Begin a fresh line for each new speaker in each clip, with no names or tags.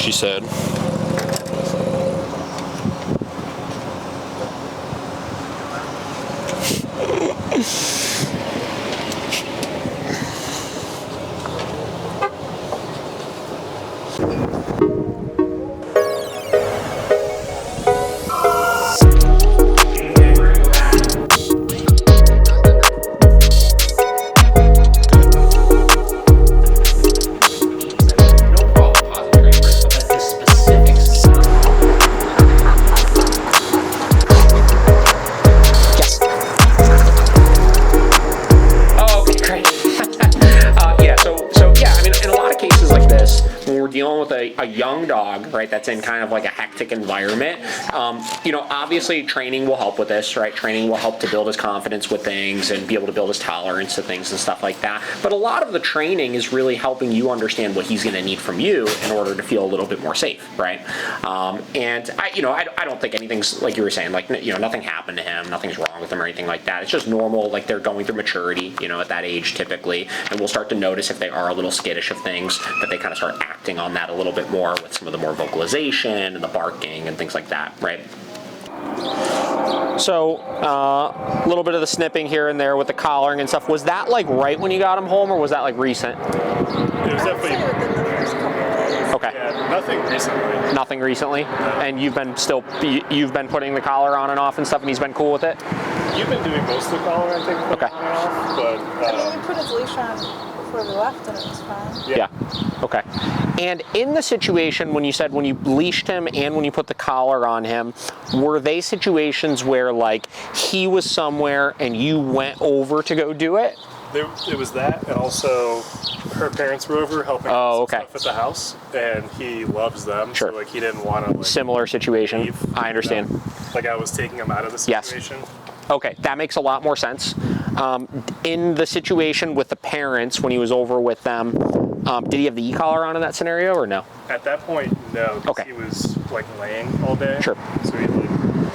she said. Dealing with a young dog, right, that's in kind of like a hectic environment, you know, obviously training will help with this, right? Training will help to build his confidence with things and be able to build his tolerance to things and stuff like that. But a lot of the training is really helping you understand what he's going to need from you in order to feel a little bit more safe, right? And I don't think anything's, like you were saying, like, you know, nothing happened to him, nothing's wrong with him or anything like that. It's just normal, like they're going through maturity, you know, at that age typically, and we'll start to notice if they are a little skittish of things, that they kind of start acting on that a little bit more with some of the more vocalization and the barking and things like that, right? So a little bit of the snipping here and there with the collaring and stuff. Was that like right when you got him home, or was that like recent?
It was definitely within the first couple of days.
Okay.
Yeah, nothing recently.
Nothing recently? No. And you've been putting the collar on and off and stuff, and he's been cool with it?
You've been doing most of the collar, I think,
okay.
On and off, but
I mean, we put his leash on before we left and it was fine.
Yeah. Okay. And in the situation when you said when you leashed him and when you put the collar on him, were they situations where like he was somewhere and you went over to go do it?
It was that, and also her parents were over helping stuff at the house, and he loves them.
Sure.
So like he didn't want to like
similar situation.
leave,
I understand.
Like I was taking him out of the situation.
Yes. Okay, that makes a lot more sense. In the situation with the parents, when he was over with them, did he have the e-collar on in that scenario or no?
At that point, no.
Okay.
He was like laying all day.
Sure.
So he like,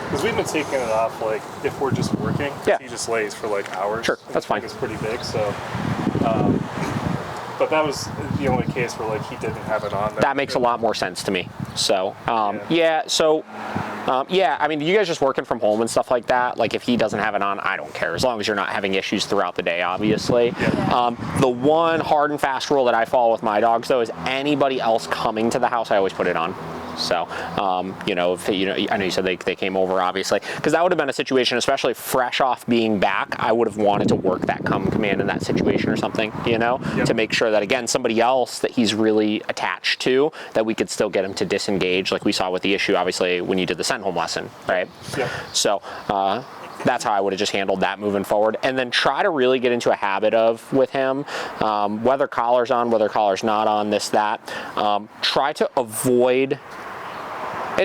because we've been taking it off like if we're just working.
Yeah.
He just lays for like hours.
Sure, that's fine.
It's pretty big, so. But that was the only case where like he didn't have it on.
That makes a lot more sense to me. So, yeah. I mean, you guys just working from home and stuff like that, like if he doesn't have it on, I don't care, as long as you're not having issues throughout the day, obviously.
Yeah.
The one hard and fast rule that I follow with my dogs, though, is anybody else coming to the house, I always put it on. So, you know, if, you know, I know you said they came over, obviously, because that would have been a situation, especially fresh off being back, I would have wanted to work that command in that situation or something, you know, to make sure that, again, somebody else that he's really attached to, that we could still get him to disengage, like we saw with the issue, obviously, when you did the send home lesson, right?
Yeah.
So, that's how I would have just handled that moving forward. And then try to really get into a habit of, with him, whether collar's on, whether collar's not on, this, that, try to avoid,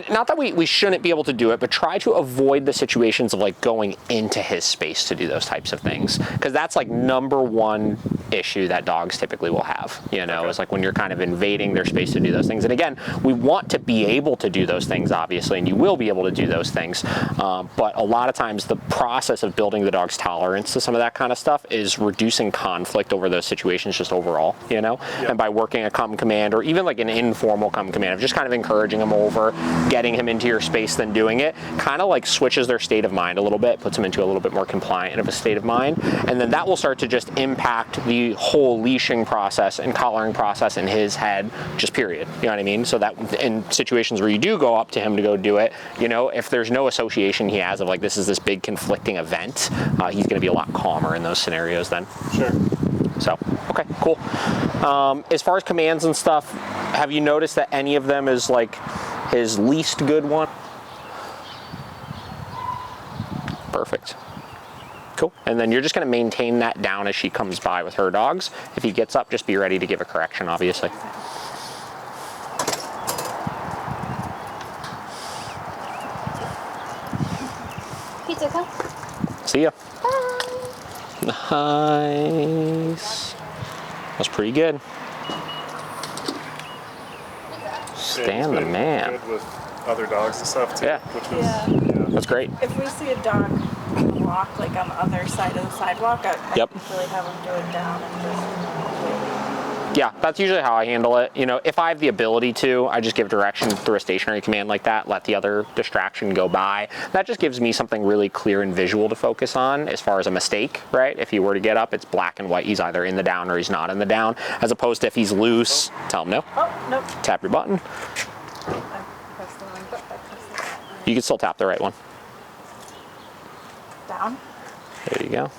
not that we shouldn't be able to do it, but try to avoid the situations of like going into his space to do those types of things. Because that's like number one issue that dogs typically will have, you know, is like when you're kind of invading their space to do those things. And again, we want to be able to do those things, obviously, and you will be able to do those things. But a lot of times the process of building the dog's tolerance to some of that kind of stuff is reducing conflict over those situations just overall, you know, and by working a come command or even like an informal come command of just kind of encouraging them over, getting him into your space, then doing it, kind of like switches their state of mind a little bit, puts them into a little bit more compliant of a state of mind, and then that will start to just impact the whole leashing process and collaring process in his head, just period, you know what I mean? So that in situations where you do go up to him to go do it, you know, if there's no association he has of like this is this big conflicting event, he's going to be a lot calmer in those scenarios then.
Sure.
So, okay, cool. As far as commands and stuff, have you noticed that any of them is like his least good one? Perfect. Cool. And then you're just going to maintain that down as she comes by with her dogs. If he gets up, just be ready to give a correction, obviously.
Pizza, come.
See ya. Nice. That's pretty good. Stan the man.
Good with other dogs and stuff too.
Yeah.
Which was,
That's great.
If we see a dog walk like on the other side of the sidewalk, I usually have him do it down and just
Yeah, that's usually how I handle it. You know, if I have the ability to, I just give direction through a stationary command like that, let the other distraction go by. That just gives me something really clear and visual to focus on as far as a mistake, right? If he were to get up, it's black and white. He's either in the down or he's not in the down, as opposed to if he's loose, tell him no.
Oh, nope.
Tap your button.
I pressed the wrong button. I pressed the wrong one.
You can still tap the right one.
Down.
There you go.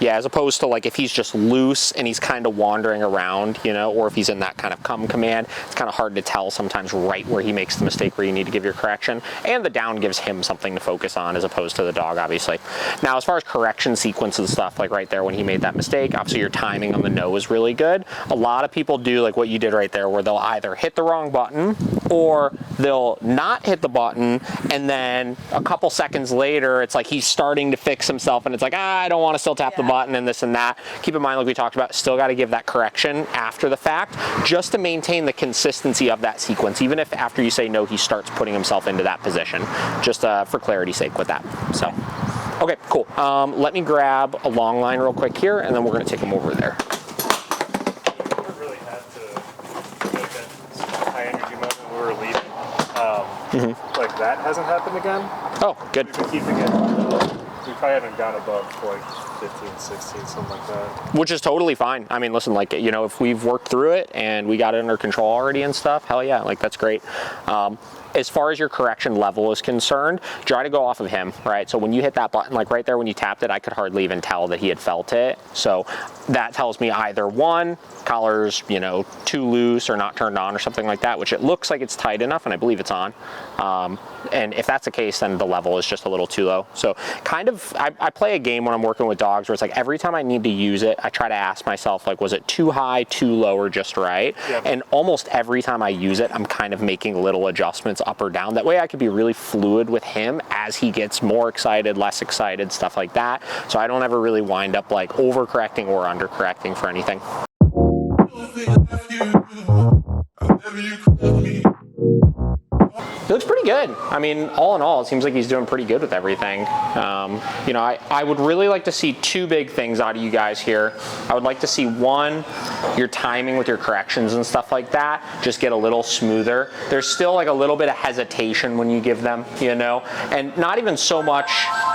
Yeah, as opposed to like if he's just loose and he's kind of wandering around, you know, or if he's in that kind of come command, it's kind of hard to tell sometimes right where he makes the mistake where you need to give your correction. And the down gives him something to focus on as opposed to the dog, obviously. Now, as far as correction sequence and stuff, like right there when he made that mistake, obviously your timing on the no is really good. A lot of people do like what you did right there, where they'll either hit the wrong button or they'll not hit the button, and then a couple seconds later, it's like he's starting to fix himself, and it's like, I don't want to still tap the button and this and that. Keep in mind, like we talked about, still got to give that correction after the fact, just to maintain the consistency of that sequence, even if after you say no, he starts putting himself into that position, just for clarity's sake with that. So, okay, cool. Let me grab a long line real quick here, and then we're going to take him over there.
Like that hasn't happened again.
Oh, good.
We've been keeping it. We probably haven't gone above like 15, 16, something like that.
Which is totally fine. I mean, listen, like, you know, if we've worked through it and we got it under control already and stuff, hell yeah, like that's great. As far as your correction level is concerned, try to go off of him, right? So when you hit that button, like right there when you tapped it, I could hardly even tell that he had felt it. So that tells me either one, collar's, you know, too loose or not turned on or something like that, which it looks like it's tight enough, and I believe it's on. And if that's the case, then the level is just a little too low. So kind of, I play a game when I'm working with dogs where it's like every time I need to use it, I try to ask myself, like, was it too high, too low, or just right? Yep. And almost every time I use it, I'm kind of making little adjustments up or down. That way I could be really fluid with him as he gets more excited, less excited, stuff like that. So I don't ever really wind up like overcorrecting or undercorrecting for anything. He looks pretty good. I mean, all in all, it seems like he's doing pretty good with everything. You know, I would really like to see two big things out of you guys here. I would like to see, one, your timing with your corrections and stuff like that just get a little smoother. There's still like a little bit of hesitation when you give them, you know, and not even so much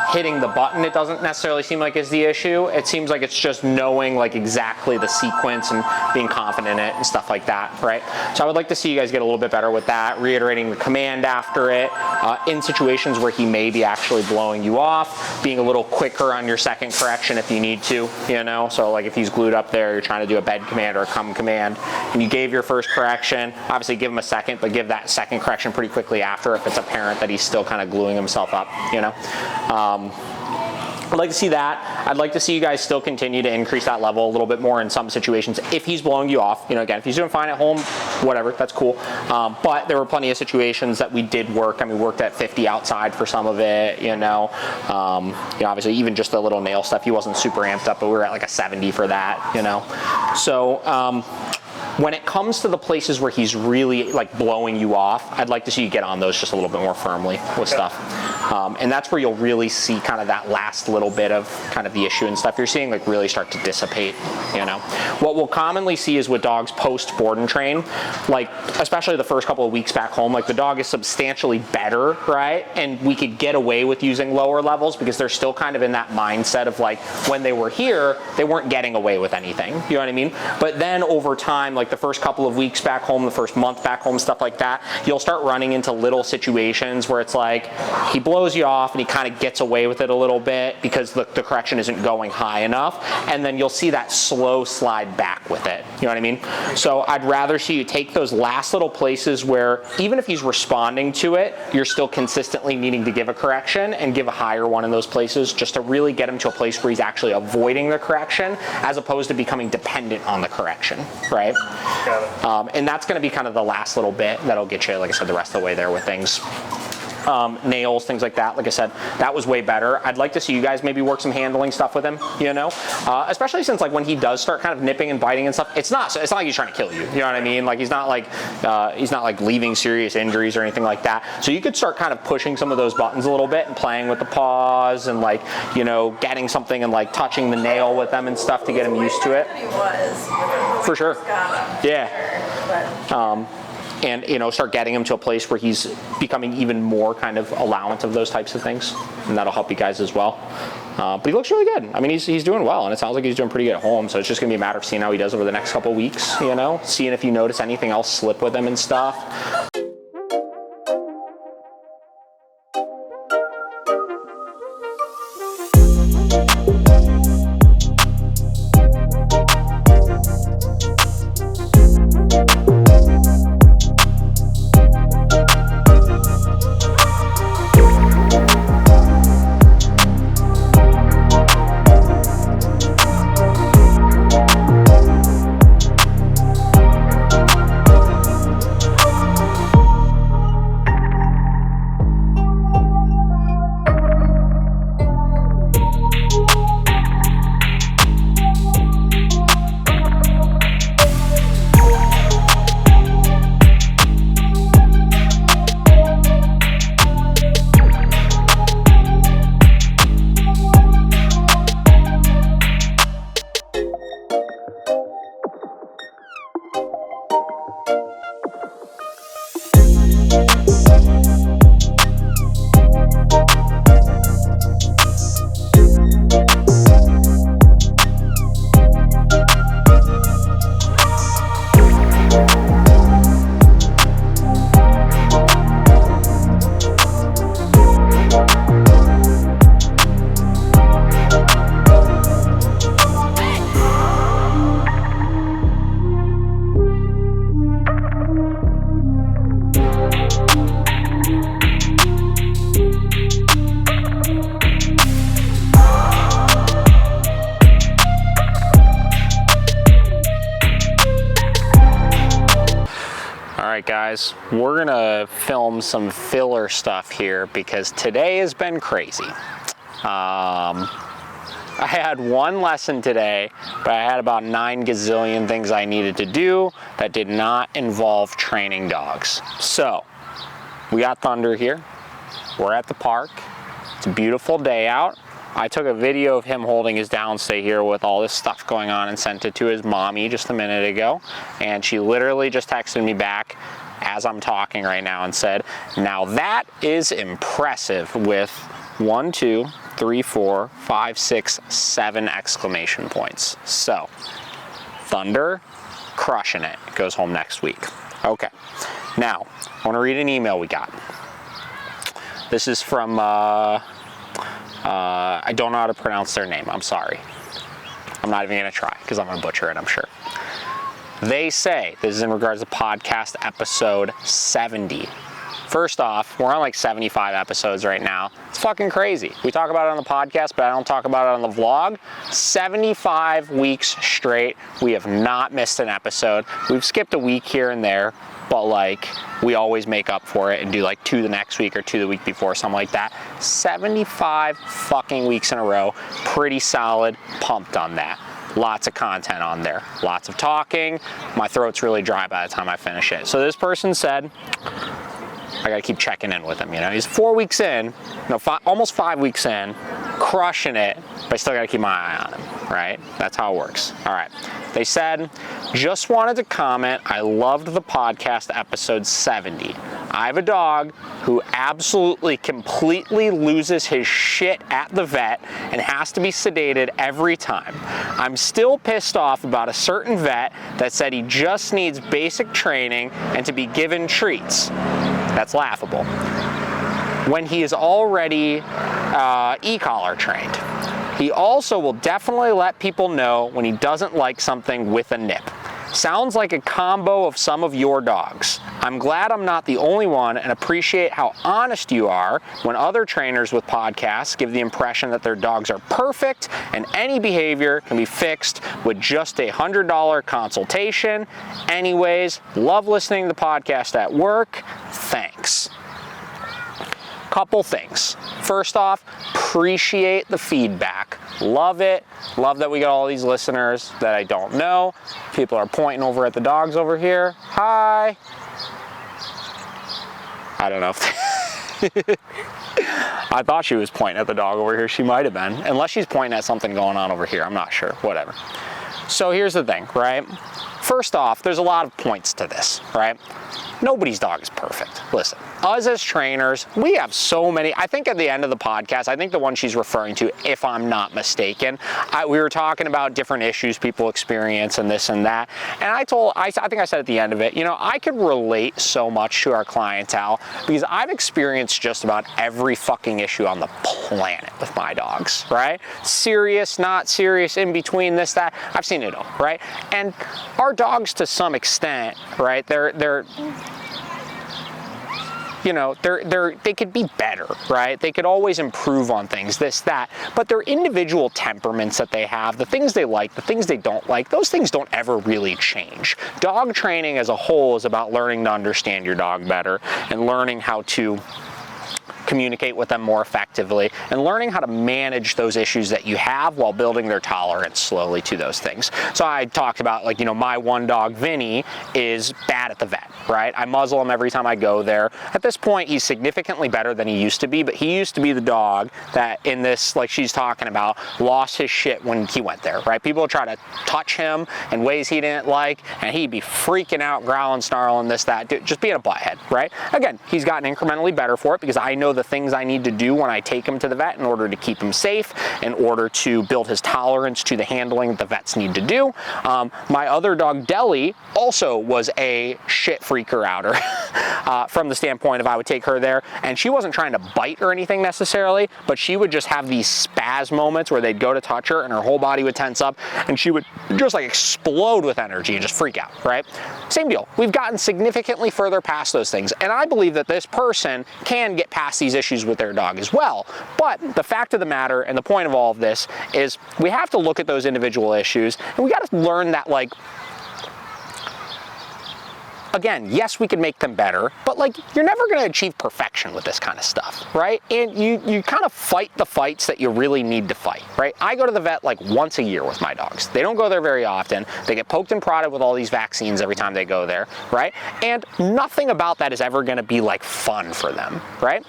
hitting the button, it doesn't necessarily seem like is the issue. It seems like it's just knowing like exactly the sequence and being confident in it and stuff like that, right? So I would like to see you guys get a little bit better with that, reiterating the command after it, in situations where he may be actually blowing you off, being a little quicker on your second correction if you need to, you know? So like if he's glued up there, you're trying to do a bed command or a come command, and you gave your first correction, obviously give him a second, but give that second correction pretty quickly after if it's apparent that he's still kind of gluing himself up, you know? I'd like to see that. I'd like to see you guys still continue to increase that level a little bit more in some situations if he's blowing you off. You know, again, if he's doing fine at home, whatever, that's cool. But there were plenty of situations that we did work. I mean, we worked at 50 outside for some of it, you know. Obviously, even just the little nail stuff, he wasn't super amped up, but we were at like a 70 for that, you know. So, when it comes to the places where he's really like blowing you off, I'd like to see you get on those just a little bit more firmly with stuff. And that's where you'll really see kind of that last little bit of kind of the issue and stuff you're seeing like really start to dissipate, you know. What we'll commonly see is with dogs post board and train, like especially the first couple of weeks back home, like the dog is substantially better, right? And we could get away with using lower levels because they're still kind of in that mindset of like when they were here, they weren't getting away with anything, you know what I mean? But then over time, like the first couple of weeks back home, the first month back home, stuff like that, you'll start running into little situations where it's like he blows you off and he kind of gets away with it a little bit because the correction isn't going high enough, and then you'll see that slow slide back with it, you know what I mean? So I'd rather see you take those last little places where even if he's responding to it, you're still consistently needing to give a correction and give a higher one in those places just to really get him to a place where he's actually avoiding the correction as opposed to becoming dependent on the correction, right? Got it. And that's going to be kind of the last little bit that'll get you, like I said, the rest of the way there with things. nails, things like that. Like I said, that was way better. I'd like to see you guys maybe work some handling stuff with him, you know, especially since like when he does start kind of nipping and biting and stuff, it's not like he's trying to kill you. You know what I mean? Like he's not like leaving serious injuries or anything like that. So you could start kind of pushing some of those buttons a little bit and playing with the paws and like, you know, getting something and like touching the nail with them and stuff to get him used to it. For sure. Yeah. And, you know, start getting him to a place where he's becoming even more kind of allowance of those types of things. And that'll help you guys as well. But he looks really good. I mean, he's doing well, and it sounds like he's doing pretty good at home. So it's just going to be a matter of seeing how he does over the next couple weeks, you know, seeing if you notice anything else slip with him and stuff. Guys, we're gonna film some filler stuff here because today has been crazy. I had one lesson today, but I had about 9 gazillion things I needed to do that did not involve training dogs. So we got Thunder here. We're at the park. It's a beautiful day out. I took a video of him holding his downstay here with all this stuff going on and sent it to his mommy just a minute ago. And she literally just texted me back as I'm talking right now and said, now that is impressive, with 1, 2, 3, 4, 5, 6, 7 exclamation points. So Thunder, crushing it. Goes home next week. Okay, now I want to read an email we got. This is from I don't know how to pronounce their name. I'm sorry. I'm not even going to try because I'm going to butcher it, I'm sure. They say, this is in regards to podcast episode 70. First off, we're on like 75 episodes right now. It's fucking crazy. We talk about it on the podcast, but I don't talk about it on the vlog. 75 weeks straight. We have not missed an episode. We've skipped a week here and there, but like we always make up for it and do like 2 the next week or 2 the week before, something like that. 75 fucking weeks in a row. Pretty solid. Pumped on that. Lots of content on there. Lots of talking. My throat's really dry by the time I finish it. So this person said, I gotta keep checking in with him, you know. He's 4 weeks in, no, almost 5 weeks in, crushing it, but I still gotta keep my eye on him, right? That's how it works. All right. They said, just wanted to comment, I loved the podcast episode 70. I have a dog who absolutely completely loses his shit at the vet and has to be sedated every time. I'm still pissed off about a certain vet that said he just needs basic training and to be given treats. That's laughable. When he is already e-collar trained. He also will definitely let people know when he doesn't like something with a nip. Sounds like a combo of some of your dogs. I'm glad I'm not the only one and appreciate how honest you are when other trainers with podcasts give the impression that their dogs are perfect and any behavior can be fixed with just a $100 consultation. Anyways, love listening to the podcast at work. Thanks. Couple things. First off, appreciate the feedback. Love it. Love that we got all these listeners that I don't know. People are pointing over at the dogs over here. Hi. I don't know if I thought she was pointing at the dog over here. She might have been. Unless she's pointing at something going on over here. I'm not sure. Whatever. So here's the thing, right? First off, there's a lot of points to this, right? Nobody's dog is perfect. Listen, us as trainers, we have so many. I think at the end of the podcast, I think the one she's referring to, if I'm not mistaken, we were talking about different issues people experience and this and that. And I think I said at the end of it, you know, I could relate so much to our clientele because I've experienced just about every fucking issue on the planet with my dogs, right? Serious, not serious, in between, this, that. I've seen it all, right? And our dogs, to some extent, right, they could be better, right? They could always improve on things, this, that, but their individual temperaments that they have, the things they like, the things they don't like, those things don't ever really change. Dog training as a whole is about learning to understand your dog better and learning how to communicate with them more effectively and learning how to manage those issues that you have while building their tolerance slowly to those things. So I talked about, like, you know, my one dog, Vinny, is bad at the vet, right? I muzzle him every time I go there. At this point, he's significantly better than he used to be, but he used to be the dog that in this, like she's talking about, lost his shit when he went there, right? People would try to touch him in ways he didn't like, and he'd be freaking out, growling, snarling, this, that, just being a butthead, right? Again, he's gotten incrementally better for it because I know the things I need to do when I take him to the vet in order to keep him safe, in order to build his tolerance to the handling that the vets need to do. My other dog, Deli, also was a shit freaker outer from the standpoint of I would take her there, and she wasn't trying to bite or anything necessarily, but she would just have these spaz moments where they'd go to touch her and her whole body would tense up and she would just like explode with energy and just freak out, right? Same deal. We've gotten significantly further past those things, and I believe that this person can get past these issues with their dog as well. But the fact of the matter and the point of all of this is we have to look at those individual issues and we got to learn that, like, again, yes, we could make them better, but like, you're never going to achieve perfection with this kind of stuff, right? And you kind of fight the fights that you really need to fight, right? I go to the vet like once a year with my dogs. They don't go there very often. They get poked and prodded with all these vaccines every time they go there, right? And nothing about that is ever going to be like fun for them, right?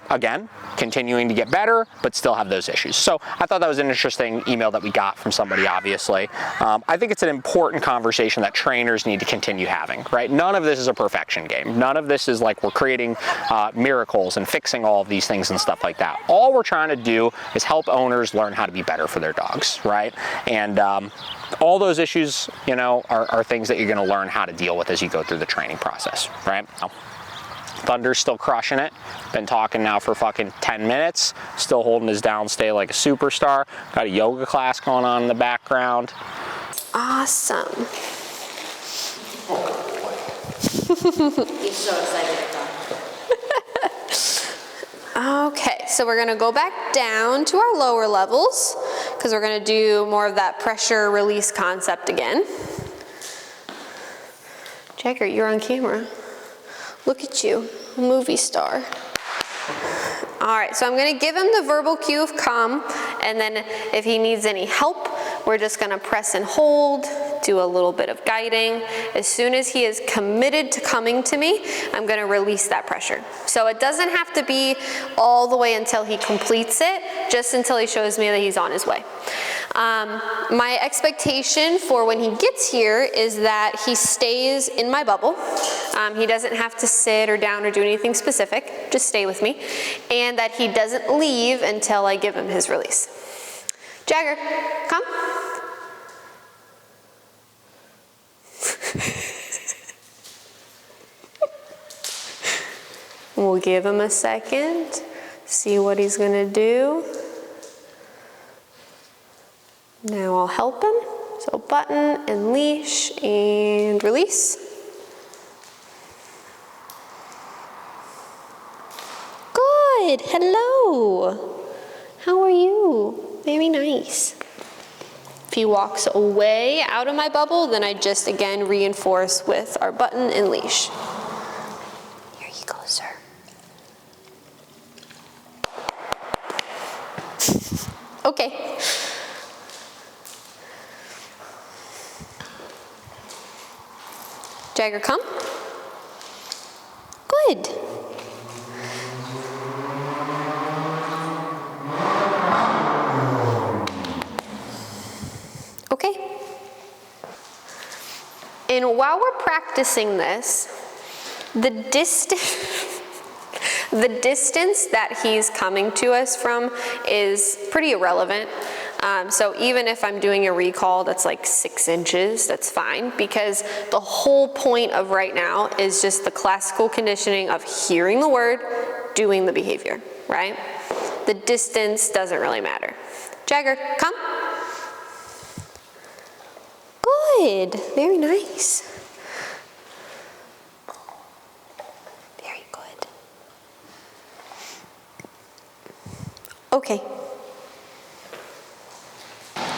Again, continuing to get better, but still have those issues. So I thought that was an interesting email that we got from somebody, obviously. I think it's an important conversation that trainers need to continue having, right? None of this is a perfection game. None of this is like we're creating miracles and fixing all of these things and stuff like that. All we're trying to do is help owners learn how to be better for their dogs, right? And all those issues, you know, are things that you're going to learn how to deal with as you go through the training process, right? Thunder's still crushing it. Been talking now for fucking 10 minutes. Still holding his downstay like a superstar. Got a yoga class going on in the background.
Awesome. He's so excited to talk. Okay, so we're gonna go back down to our lower levels because we're gonna do more of that pressure release concept again. Jagger, you're on camera. Look at you, movie star. All right, so I'm gonna give him the verbal cue of come, and then if he needs any help, we're just gonna press and hold, do a little bit of guiding. As soon as he is committed to coming to me, I'm gonna release that pressure. So it doesn't have to be all the way until he completes it, just until he shows me that he's on his way. My expectation for when he gets here is that he stays in my bubble. He doesn't have to sit or down or do anything specific, just stay with me. And that he doesn't leave until I give him his release. Jagger, come. We'll give him a second, see what he's gonna do. Now I'll help him. So button and leash and release. Good, hello. How are you? Very nice. If he walks away out of my bubble, then I just again reinforce with our button and leash. Here you go, sir. Jagger, come. Good. Okay. And while we're practicing this, the distance that he's coming to us from is pretty irrelevant. So even if I'm doing a recall that's like 6 inches, that's fine, because the whole point of right now is just the classical conditioning of hearing the word, doing the behavior, right? The distance doesn't really matter. Jagger, come. Good, very nice. Very good. Okay.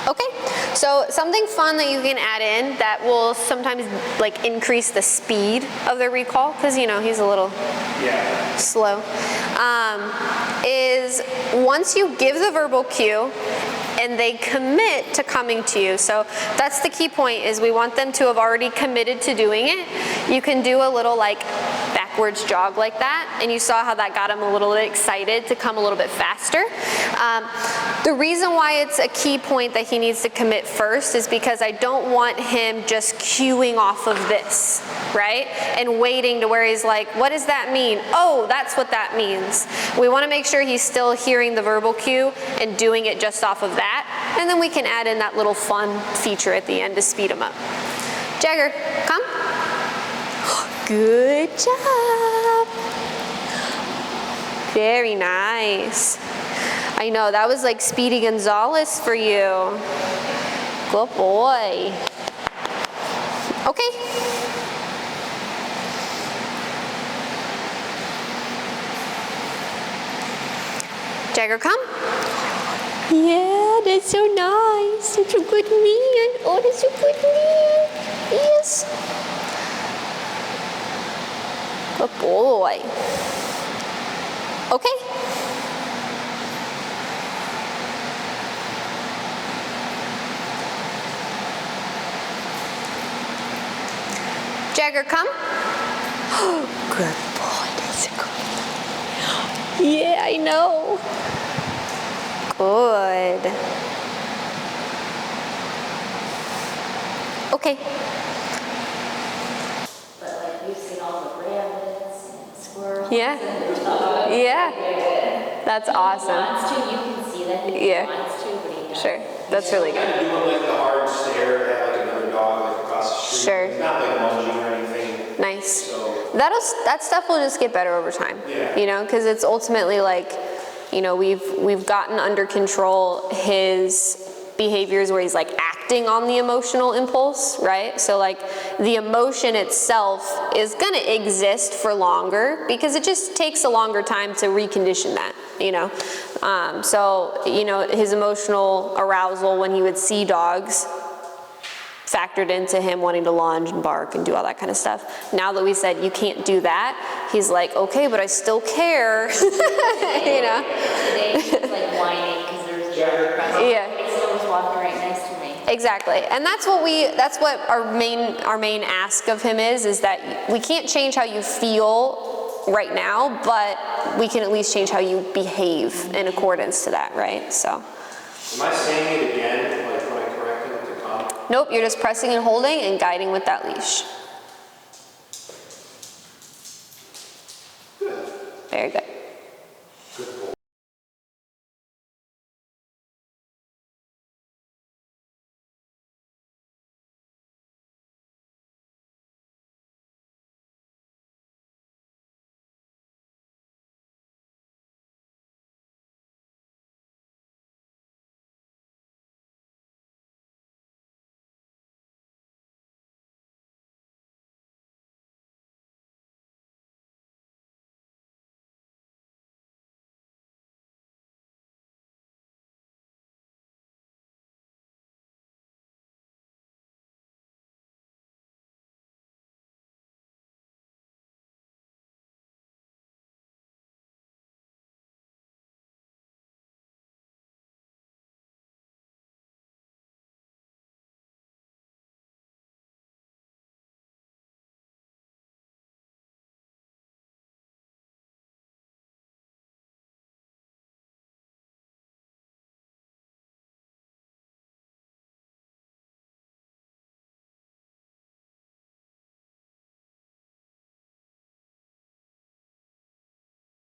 Okay, so something fun that you can add in that will sometimes like increase the speed of the recall, because you know he's a little slow, is once you give the verbal cue and they commit to coming to you. So that's the key point, is we want them to have already committed to doing it. You can do a little like backwards jog like that, and you saw how that got him a little bit excited to come a little bit faster. The reason why it's a key point that he needs to commit first is because I don't want him just cueing off of this, right? And waiting to where he's like, what does that mean? Oh, that's what that means. We want to make sure he's still hearing the verbal cue and doing it just off of that. And then we can add in that little fun feature at the end to speed him up. Jagger, come. Good job. Very nice. I know, that was like Speedy Gonzalez for you. Good boy. Okay. Jagger, come. Yeah, that's so nice. Such a good man. Oh, that's a good man. Yes. Good boy. Okay. Jagger, come. Good boy, that's a good boy. Yeah, I know. Good. Okay.
But like you've seen all the rabbits and squirrels.
Yeah.
And dogs.
Yeah. That's awesome.
Wants to, you can see that he
Yeah.
wants to, but he doesn't.
Sure. That's really good.
Kind of doing like the hard stare at like another dog like across the street.
Sure.
It's not like lunging or anything.
Nice.
So
That stuff will just get better over time.
Yeah.
You know, because it's ultimately like, you know, we've gotten under control his behaviors where he's like acting on the emotional impulse, right? So like the emotion itself is gonna exist for longer because it just takes a longer time to recondition that, you know? So, you know, his emotional arousal when he would see dogs factored into him wanting to lunge and bark and do all that kind of stuff. Now that we said you can't do that, he's like, okay, but I still care, you know?
Today he's like whining because there's a dog across the street.
Yeah.
He still was walking right next to me.
Exactly, and that's what our main ask of him is that we can't change how you feel right now, but we can at least change how you behave in accordance to that, right? So.
am I saying it again, like when I correct him to come?
Nope, you're just pressing and holding and guiding with that leash.